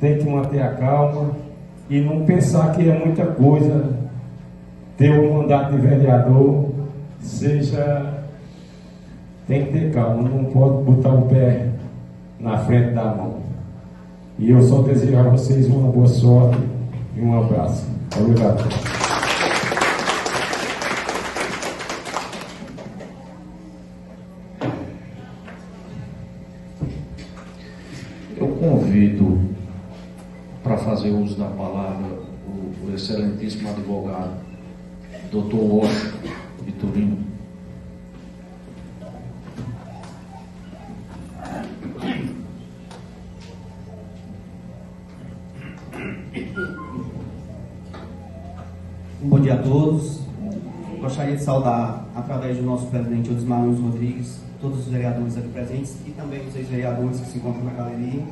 tem que manter a calma e não pensar que é muita coisa ter um mandato de vereador, tem que ter calma, não pode botar o pé na frente da mão. E eu só desejo a vocês uma boa sorte e um abraço. Obrigado. Eu convido para fazer uso da palavra o excelentíssimo advogado, Dr. Washington Vitorino. Bom dia a todos. Gostaria de saudar, através do nosso presidente Odismar Nunes Rodrigues, todos os vereadores aqui presentes e também os ex-vereadores que se encontram na galeria.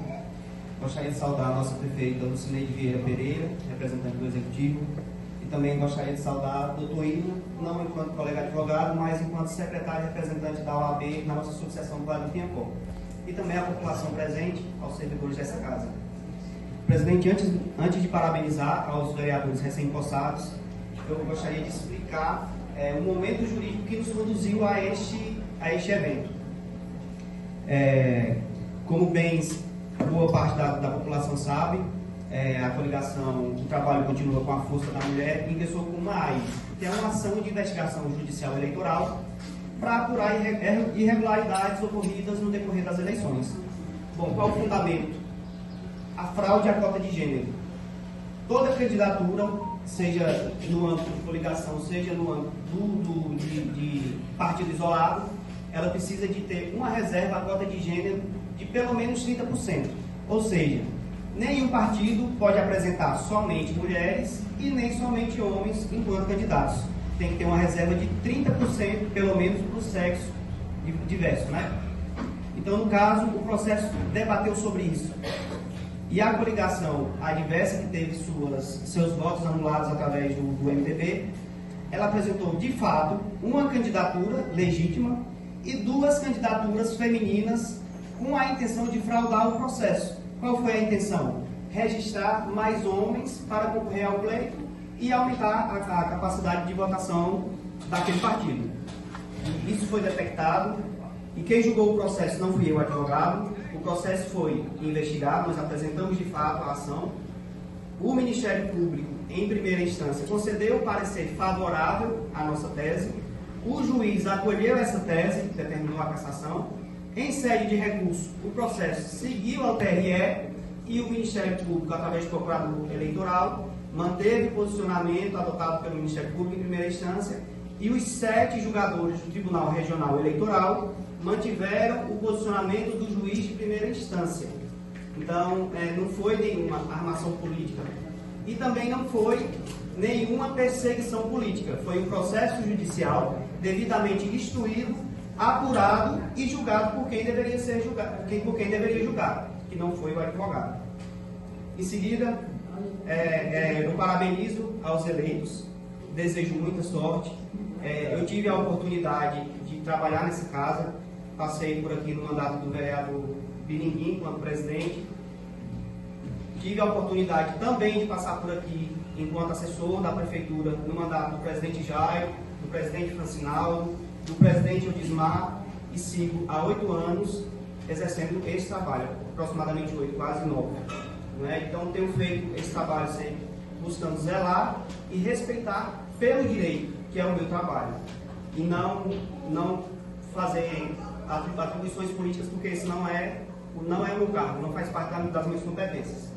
Gostaria de saudar a nossa prefeita Lucineide Vieira Pereira, representante do Executivo, e também gostaria de saudar o Dr. Hino, não enquanto colega advogado, mas enquanto secretário e representante da OAB na nossa subseção do Vale do Piancó, e também a população presente, aos servidores dessa casa. Presidente, antes de parabenizar aos vereadores recém-possados, eu gostaria de explicar o momento jurídico que nos conduziu a este evento. Como bem boa parte da população sabe, a coligação do trabalho continua com a força da mulher e ingressou com uma AI, que é uma ação de investigação judicial eleitoral para apurar irregularidades ocorridas no decorrer das eleições. Bom, qual o fundamento? A fraude à cota de gênero. Toda candidatura, seja no âmbito de coligação, seja no âmbito de partido isolado, ela precisa de ter uma reserva à cota de gênero de pelo menos 30%. Ou seja, nenhum partido pode apresentar somente mulheres e nem somente homens enquanto candidatos. Tem que ter uma reserva de 30%, pelo menos, para o sexo diverso, né? Então, no caso, o processo debateu sobre isso. E a coligação adversa, que teve seus votos anulados através do MDB, ela apresentou, de fato, uma candidatura legítima e duas candidaturas femininas com a intenção de fraudar o processo. Qual foi a intenção? Registrar mais homens para concorrer ao pleito e aumentar a capacidade de votação daquele partido. Isso foi detectado e quem julgou o processo não fui eu, advogado. O processo foi investigado, nós apresentamos de fato a ação. O Ministério Público, em primeira instância, concedeu o parecer favorável à nossa tese. O juiz acolheu essa tese, determinou a cassação. Em sede de recurso, o processo seguiu ao TRE e o Ministério Público, através do procurador eleitoral, manteve o posicionamento adotado pelo Ministério Público em primeira instância e os 7 julgadores do Tribunal Regional Eleitoral mantiveram o posicionamento do juiz de primeira instância. Então, não foi nenhuma armação política. E também não foi nenhuma perseguição política. Foi um processo judicial devidamente instruído, apurado e julgado por quem deveria ser julgado, por quem deveria julgar, que não foi o advogado. Em seguida, eu parabenizo aos eleitos, desejo muita sorte. Eu tive a oportunidade de trabalhar nessa casa, passei por aqui no mandato do vereador Biringuim, enquanto presidente. Tive a oportunidade também de passar por aqui enquanto assessor da prefeitura no mandato do presidente Jairo, do presidente Francinaldo, do presidente Odismar, e sigo há 8 anos exercendo esse trabalho, aproximadamente 8, quase 9. Então tenho feito esse trabalho sempre buscando zelar e respeitar pelo direito, que é o meu trabalho, e não fazer atribuições políticas, porque isso não é o meu cargo, não faz parte das minhas competências.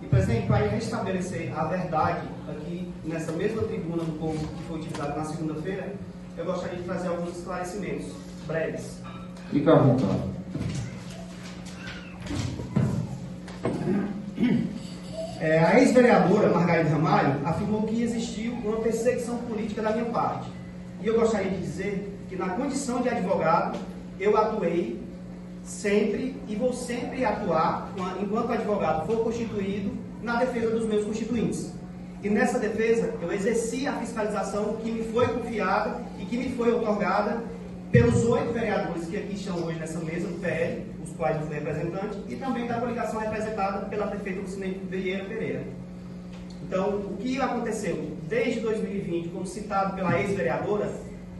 E, presidente, para restabelecer a verdade aqui nessa mesma tribuna do povo que foi utilizada na segunda-feira, eu gostaria de fazer alguns esclarecimentos breves. Fica à vontade. A ex-vereadora Margarida Ramalho afirmou que existiu uma perseguição política da minha parte. E eu gostaria de dizer que, na condição de advogado, eu atuei sempre e vou sempre atuar, enquanto advogado for constituído, na defesa dos meus constituintes. E nessa defesa, eu exerci a fiscalização que me foi confiada e que me foi otorgada pelos 8 vereadores que aqui estão hoje nessa mesa do PL, os quais eu fui representante, e também da coligação representada pela prefeita Lucineide Vieira Pereira. Então, o que aconteceu desde 2020, como citado pela ex-vereadora,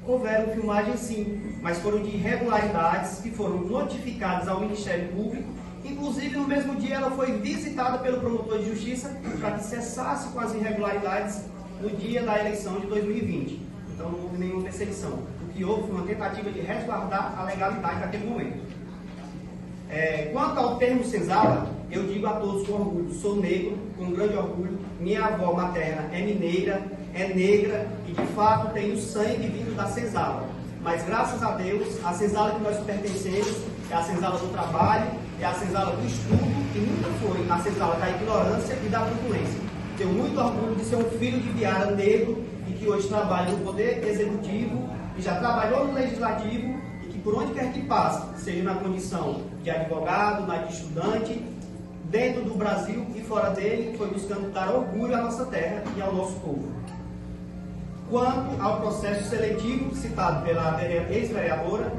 houveram filmagens sim, mas foram de irregularidades que foram notificadas ao Ministério Público. Inclusive, no mesmo dia, ela foi visitada pelo promotor de justiça para que cessasse com as irregularidades no dia da eleição de 2020. Então, não houve nenhuma perseguição. O que houve foi uma tentativa de resguardar a legalidade naquele momento. Quanto ao termo senzala, eu digo a todos com orgulho, sou negro, com grande orgulho, minha avó materna é mineira, é negra e de fato tenho sangue vindo da senzala. Mas graças a Deus, a senzala que nós pertencemos é a senzala do trabalho, é a senzala do estudo e nunca foi a senzala da ignorância e da truculência. Tenho muito orgulho de ser um filho de Biara negro e que hoje trabalha no Poder Executivo e já trabalhou no Legislativo e que por onde quer que passe, seja na condição de advogado, na de estudante, dentro do Brasil e fora dele, foi buscando dar orgulho à nossa terra e ao nosso povo. Quanto ao processo seletivo citado pela ex-vereadora,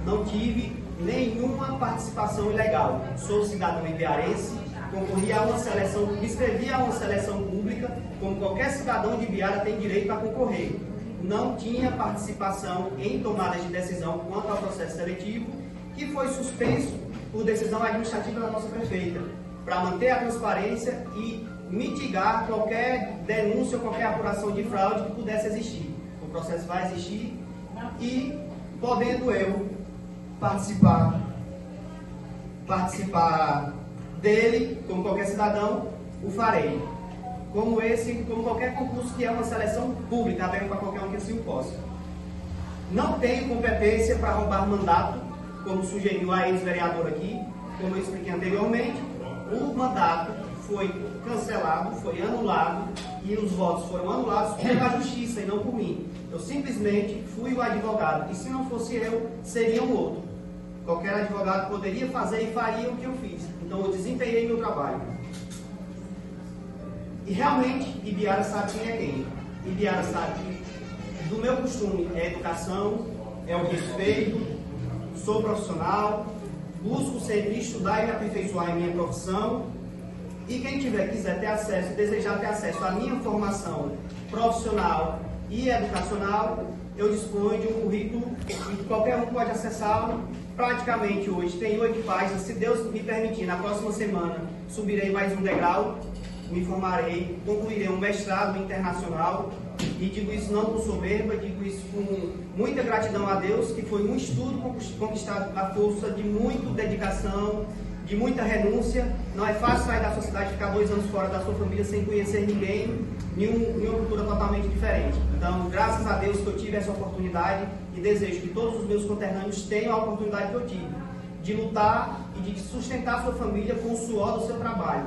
não tive nenhuma participação ilegal. Sou cidadão ibiarense, concorri a uma seleção, me inscrevi a uma seleção pública, como qualquer cidadão de Ibiara tem direito a concorrer. Não tinha participação em tomadas de decisão quanto ao processo seletivo, que foi suspenso por decisão administrativa da nossa prefeita, para manter a transparência e mitigar qualquer denúncia ou qualquer apuração de fraude que pudesse existir. O processo vai existir e, podendo eu participar dele, como qualquer cidadão, o farei. Como qualquer concurso que é uma seleção pública, aberta para qualquer um que assim o possa. Não tenho competência para roubar mandato, como sugeriu a ex-vereadora aqui, como eu expliquei anteriormente. O mandato foi cancelado, foi anulado e os votos foram anulados pela justiça e não por mim. Eu simplesmente fui o advogado e se não fosse eu, seria um outro. Qualquer advogado poderia fazer e faria o que eu fiz. Então eu desempenhei meu trabalho. E realmente, Ibiara sabe quem é quem. Ibiara sabe que do meu costume é a educação, é o respeito, sou profissional, busco sempre estudar e me aperfeiçoar em minha profissão. E quem quiser ter acesso, desejar ter acesso à minha formação profissional e educacional, eu disponho de um currículo que qualquer um pode acessá-lo. Praticamente hoje tem 8 páginas. Se Deus me permitir, na próxima semana subirei mais um degrau, me formarei, concluirei um mestrado internacional. E digo isso não com soberba, digo isso com muita gratidão a Deus, que foi um estudo conquistado à força de muita dedicação, de muita renúncia. Não é fácil sair da sua cidade, ficar 2 anos fora da sua família sem conhecer ninguém, em uma cultura totalmente diferente. Então, graças a Deus que eu tive essa oportunidade e desejo que todos os meus conterrâneos tenham a oportunidade que eu tive, de lutar e de sustentar sua família com o suor do seu trabalho.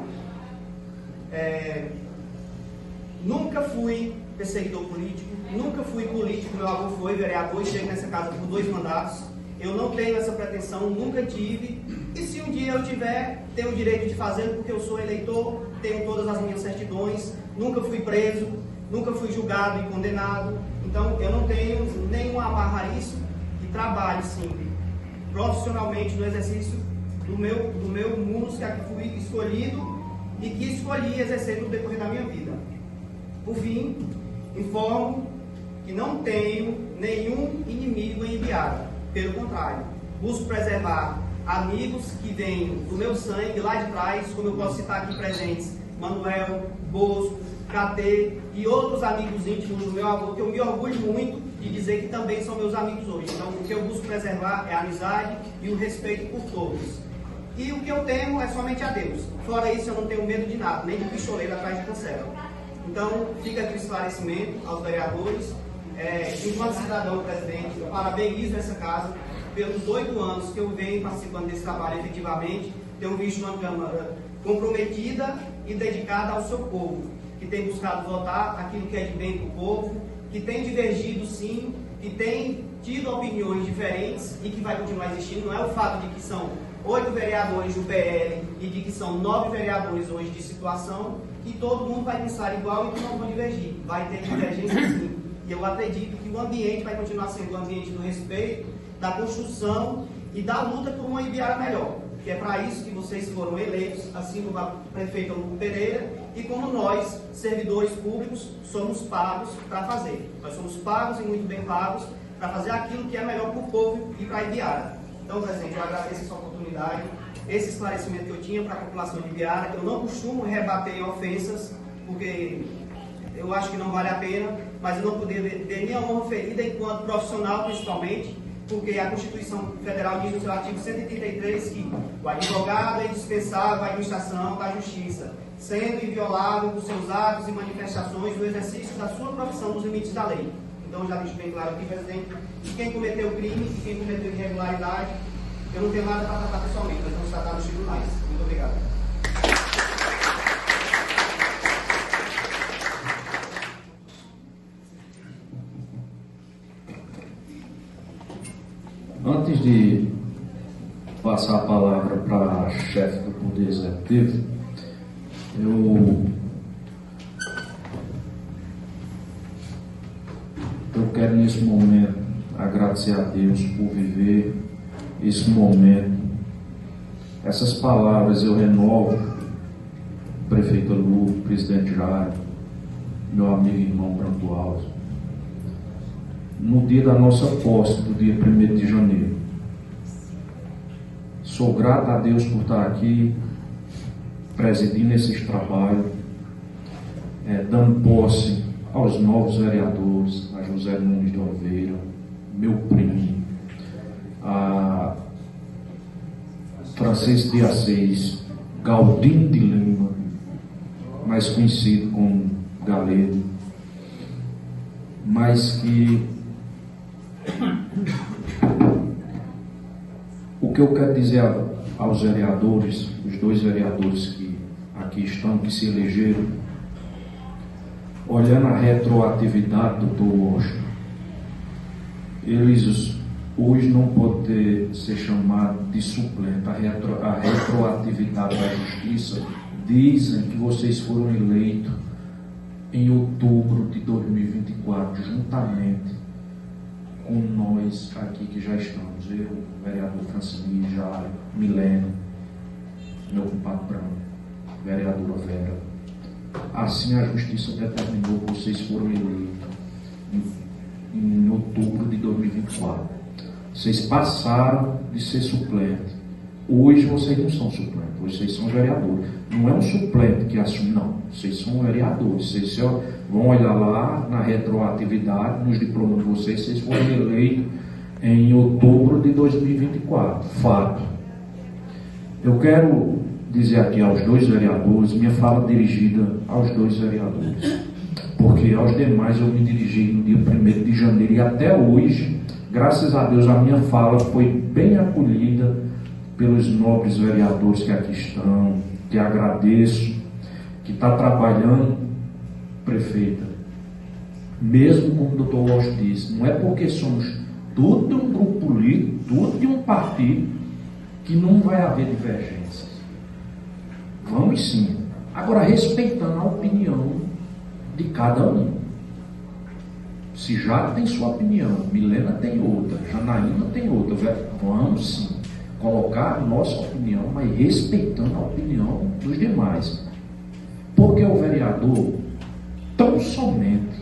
Nunca fui perseguidor político, nunca fui político, meu avô foi vereador e cheguei nessa casa por 2 mandatos. Eu não tenho essa pretensão, nunca tive. E se um dia eu tiver, tenho o direito de fazê-lo porque eu sou eleitor, tenho todas as minhas certidões, nunca fui preso, nunca fui julgado e condenado. Então eu não tenho nenhuma amarra a isso e trabalho sim, profissionalmente no exercício do meu mundo que fui escolhido e que escolhi exercer no decorrer da minha vida. Por fim, informo que não tenho nenhum inimigo em Ibiara. Pelo contrário, busco preservar amigos que vêm do meu sangue lá de trás, como eu posso citar aqui presentes, Manuel, Bosco, Catê e outros amigos íntimos do meu avô, que eu me orgulho muito de dizer que também são meus amigos hoje. Então, o que eu busco preservar é a amizade e o respeito por todos. E o que eu temo é somente a Deus. Fora isso, eu não tenho medo de nada, nem de pistoleiro atrás de cancela. Então, fica aqui o esclarecimento aos vereadores. Enquanto cidadão presidente, eu parabenizo essa casa pelos 8 anos que eu venho participando desse trabalho efetivamente. Tenho visto uma Câmara comprometida e dedicada ao seu povo, que tem buscado votar aquilo que é de bem para o povo, que tem divergido sim, que tem tido opiniões diferentes e que vai continuar existindo. Não é o fato de que são 8 vereadores do PL e de que são 9 vereadores hoje de situação, que todo mundo vai pensar igual e que não vão divergir. Vai ter divergência sim. E eu acredito que o ambiente vai continuar sendo o ambiente do respeito, da construção e da luta por uma Ibiara melhor. que é para isso que vocês foram eleitos, assim como o prefeito Hugo Pereira, e como nós, servidores públicos, somos pagos para fazer. Nós somos pagos e muito bem pagos para fazer aquilo que é melhor para o povo e para a Ibiara. Então, presidente, eu agradeço essa oportunidade, esse esclarecimento que eu tinha para a população de Ibiara, que eu não costumo rebater ofensas, porque eu acho que não vale a pena, mas eu não poder ver minha honra ferida enquanto profissional, principalmente, porque a Constituição Federal diz no seu artigo 133 que o advogado é indispensável à administração da justiça, sendo inviolável dos seus atos e manifestações no exercício da sua profissão nos limites da lei. Então, já deixo bem claro aqui, presidente, que quem cometeu crime e quem cometeu irregularidade, eu não tenho nada para tratar pessoalmente, nós vamos tratar nos tribunais. Muito obrigado. Antes de passar a palavra para a chefe do Poder Executivo, eu quero nesse momento agradecer a Deus por viver esse momento. Essas palavras eu renovo, prefeito Lu, presidente Jair, meu amigo e irmão Branco Alves, no dia da nossa posse, do dia 1º de janeiro. Sou grato a Deus por estar aqui, presidindo esses trabalhos, dando posse aos novos vereadores, a José Nunes de Oliveira, meu primo, a Francisco de Assis, Galdino de Lima, mais conhecido como Galego, mas que o que eu quero dizer aos vereadores, os 2 vereadores que aqui estão, que se elegeram, olhando a retroatividade do Dr. Washington, eles hoje não podem ser chamados de suplente. A retroatividade da justiça dizem que vocês foram eleitos em outubro de 2024, juntamente com nós aqui que já estamos, eu, o vereador Francini, Jair, Milena, meu compadre Branco, vereadora Vera. Assim a justiça determinou que vocês foram eleitos em outubro de 2024. Vocês passaram de ser suplente. Hoje vocês não são suplentes, hoje vocês são vereadores. Não é um suplente que assume, não. Vocês são vereadores. Vocês vão olhar lá na retroatividade, nos diplomas de vocês foram eleitos em outubro de 2024. Fato. Eu quero dizer aqui aos 2 vereadores, minha fala dirigida aos 2 vereadores, porque aos demais eu me dirigi no dia 1º de janeiro e até hoje, graças a Deus, a minha fala foi bem acolhida pelos nobres vereadores que aqui estão, que agradeço, que está trabalhando, prefeita, mesmo como o Dr. Walsh disse, não é porque somos tudo de um grupo político, tudo de um partido, que não vai haver divergências. Vamos sim. Agora, respeitando a opinião de cada um. Se Jairo tem sua opinião, Milena tem outra, Janaína tem outra, vamos sim colocar a nossa opinião, mas respeitando a opinião dos demais. Porque o vereador tão somente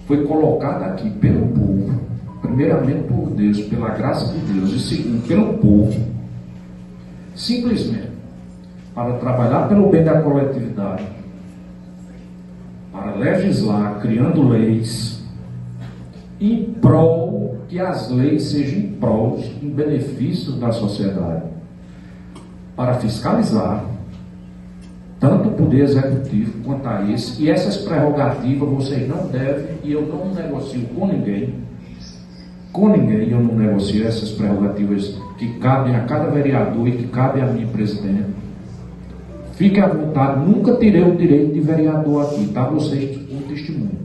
foi colocado aqui pelo povo, primeiramente por Deus, pela graça de Deus, e segundo, pelo povo, simplesmente para trabalhar pelo bem da coletividade, para legislar, criando leis, em prol, que as leis sejam em prol, em benefício da sociedade, para fiscalizar, tanto o Poder Executivo quanto a esse, e essas prerrogativas vocês não devem, e eu não negocio com ninguém eu não negocio essas prerrogativas que cabem a cada vereador e que cabem a mim, presidente. Fique à vontade, nunca tirei o direito de vereador aqui, tá? Vocês com testemunho.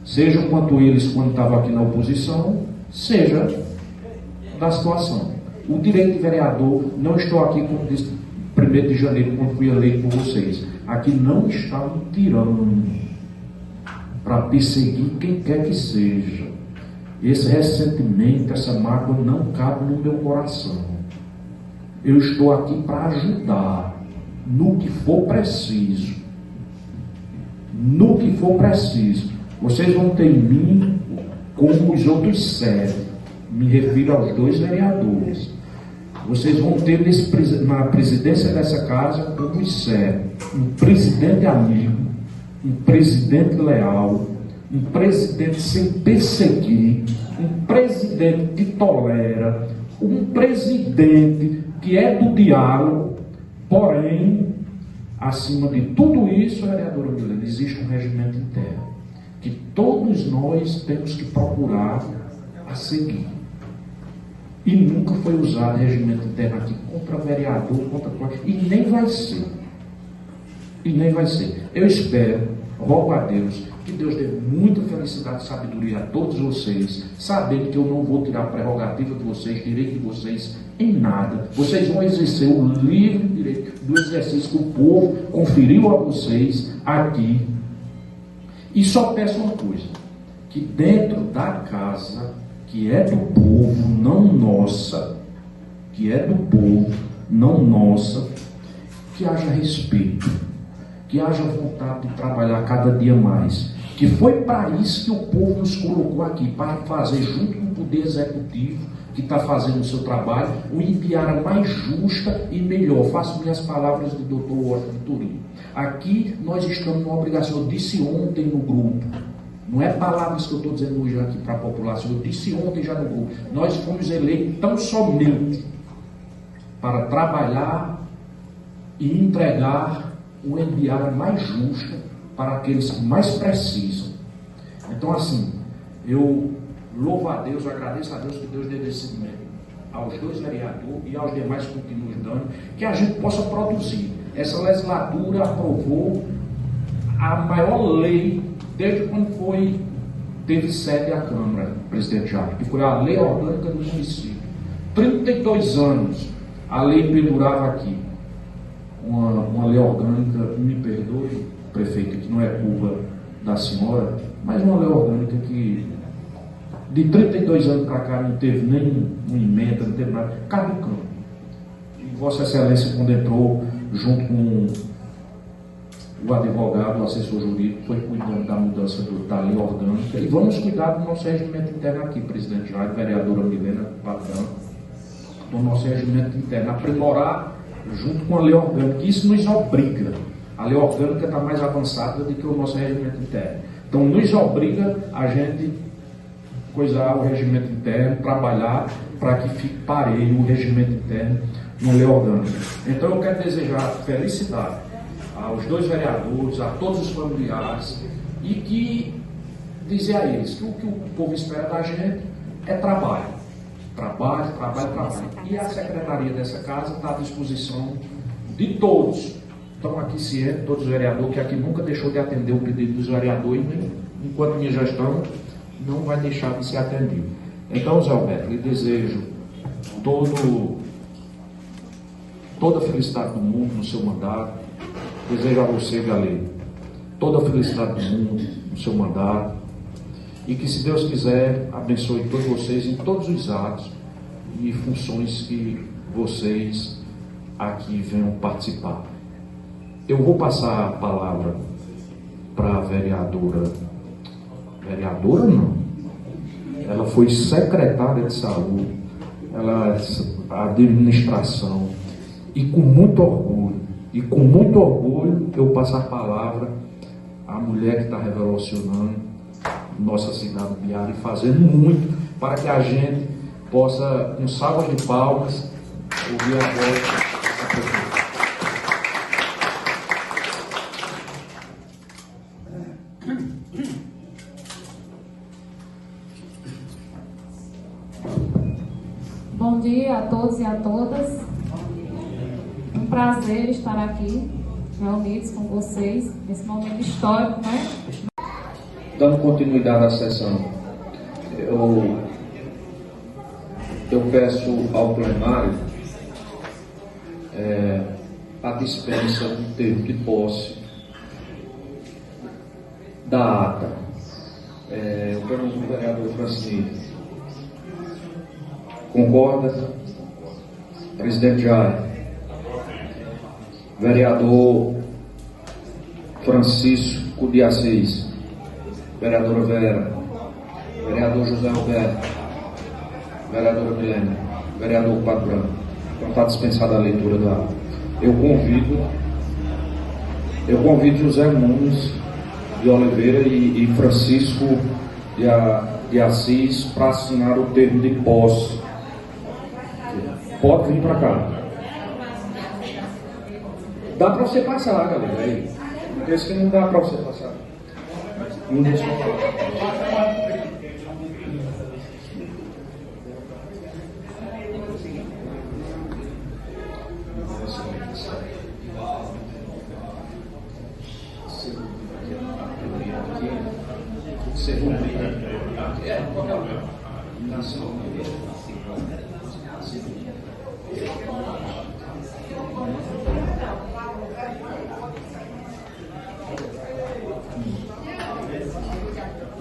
Seja quanto eles quando estavam aqui na oposição, seja da situação. O direito de vereador, não estou aqui, como disse 1º de janeiro, quando fui eleito por vocês. Aqui não está me tirando para perseguir quem quer que seja. esse ressentimento, essa mágoa não cabe no meu coração. Eu estou aqui para ajudar no que for preciso. No que for preciso. Vocês vão ter em mim como os outros 7. Me refiro aos 2 vereadores. Vocês vão ter na presidência dessa casa como os 7. Um presidente amigo, um presidente leal, um presidente sem perseguir, um presidente que tolera, um presidente que é do diálogo, porém, acima de tudo isso, vereadora Milena, existe um regimento interno que todos nós temos que procurar a seguir. E nunca foi usado regimento interno aqui contra vereador, e nem vai ser. E nem vai ser. Eu espero, rogo a Deus, que Deus dê muita felicidade e sabedoria a todos vocês, sabendo que eu não vou tirar a prerrogativa de vocês, direito de vocês em nada. Vocês vão exercer o livre direito do exercício que o povo conferiu a vocês aqui. E só peço uma coisa, que dentro da casa, que é do povo, não nossa, que é do povo, não nossa, que haja respeito, que haja vontade de trabalhar cada dia mais, que foi para isso que o povo nos colocou aqui, para fazer junto com o Poder Executivo, que está fazendo o seu trabalho, uma Ibiara mais justa e melhor. Faço minhas palavras do Dr. Washington Turino. Aqui nós estamos numa obrigação, eu disse ontem no grupo, não é palavras que eu estou dizendo hoje aqui para a população, eu disse ontem já no grupo, nós fomos eleitos tão somente para trabalhar e entregar uma Ibiara mais justa para aqueles que mais precisam. Então, assim, eu louvo a Deus, agradeço a Deus que Deus dê esse mérito aos 2 vereadores e aos demais que continuam dando, que a gente possa produzir. Essa legislatura aprovou a maior lei desde quando teve sede à Câmara, presidente Jair, que foi a Lei Orgânica do município. 32 anos a lei pendurava aqui. Uma lei orgânica, me perdoe, prefeito, que não é culpa da senhora, mas uma lei orgânica que de 32 anos para cá não teve nem uma emenda, não teve nada, caducando. E Vossa Excelência, quando entrou junto com o advogado, o assessor jurídico, foi cuidando da mudança da lei orgânica, e vamos cuidar do nosso regimento interno aqui, presidente Jair, vereadora Milena Patrão, do nosso regimento interno, aprimorar junto com a lei orgânica. Isso nos obriga. A lei orgânica está mais avançada do que o nosso regimento interno. Então, nos obriga a gente coisar o regimento interno, trabalhar para que fique pareio o regimento interno na lei orgânica. Então, eu quero desejar felicidade aos 2 vereadores, a todos os familiares, e que dizer a eles que o que o povo espera da gente é trabalho. Trabalho. E a secretaria dessa casa está à disposição de todos. Estão aqui cientes, todos os vereadores, que aqui nunca deixou de atender o pedido dos vereadores, e enquanto minha gestão não vai deixar de ser atendido. Então, Zé Alberto, lhe desejo toda a felicidade do mundo no seu mandato. Desejo a você, Galê, toda a felicidade do mundo no seu mandato. E que, se Deus quiser, abençoe todos vocês em todos os atos e funções que vocês aqui venham participar. Eu vou passar a palavra para a vereadora. Vereadora não. Ela foi secretária de saúde, ela administração, e com muito orgulho, eu passo a palavra à mulher que está revolucionando nossa cidade de Ibiara e fazendo muito para que a gente possa, com salvas de palmas, ouvir a voz da prefeita. Bom dia a todos e a todas. Um prazer estar aqui reunidos com vocês nesse momento histórico, né? Dando continuidade à sessão, eu peço ao plenário a dispensa do termo de posse da ata. Eu pergunto ao vereador Francine, Concorda? Presidente Jair. Vereador Francisco de Assis. Vereadora Vera. Vereador José Alberto. Vereadora Milena. Vereador Pato Branco. Então está dispensada a leitura do ato. Eu convido José Nunes de Oliveira e Francisco de Assis para assinar o termo de posse. Pode vir para cá. Dá para você passar, galera. Aí. Esse que não dá para você passar. Não deixa eu falar.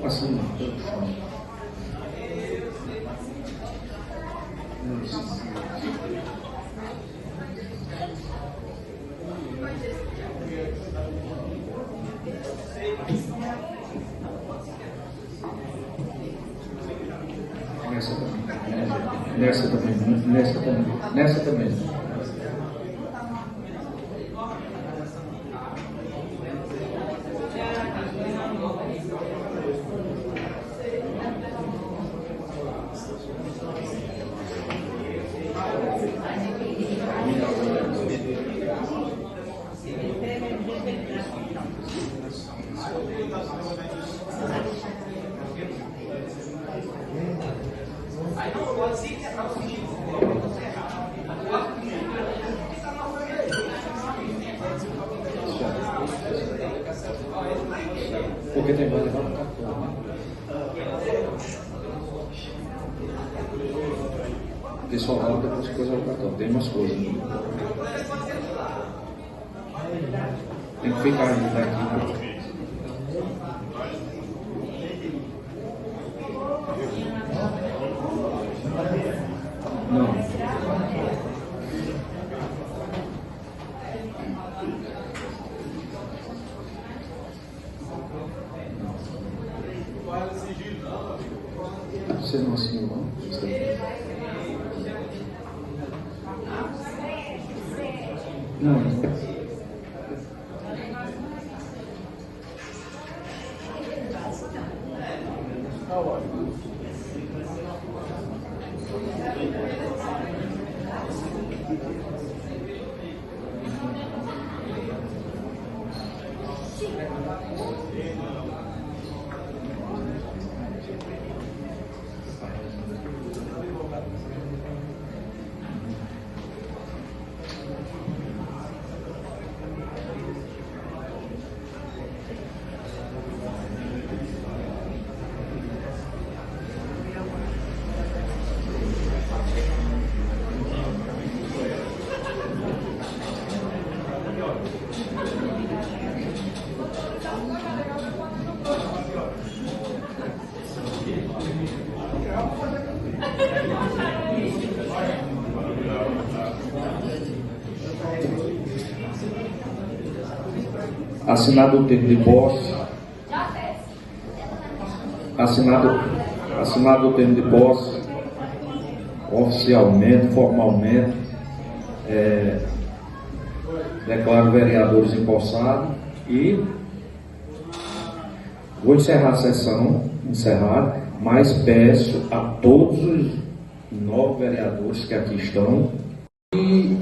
Assim, nessa também. Porque tem mais levar no cartão, né? Porque só rola depois que coisa no cartão. Tem umas coisas. Tem que ficar ainda daqui. Não. Você não assinou, não? Não. Assinado o termo de posse. Assinado o termo de posse, oficialmente, formalmente, declaro vereadores empossados e vou encerrar a sessão, mas peço a todos os 9 vereadores que aqui estão e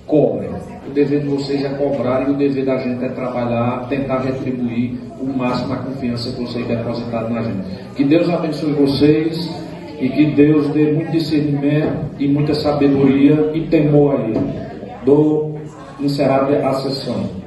cobrem. O dever de vocês é cobrar e o dever da gente é trabalhar, tentar retribuir o máximo a confiança que vocês depositaram na gente. Que Deus abençoe vocês e que Deus dê muito discernimento e muita sabedoria e temor a Ele. Dou encerrada a sessão.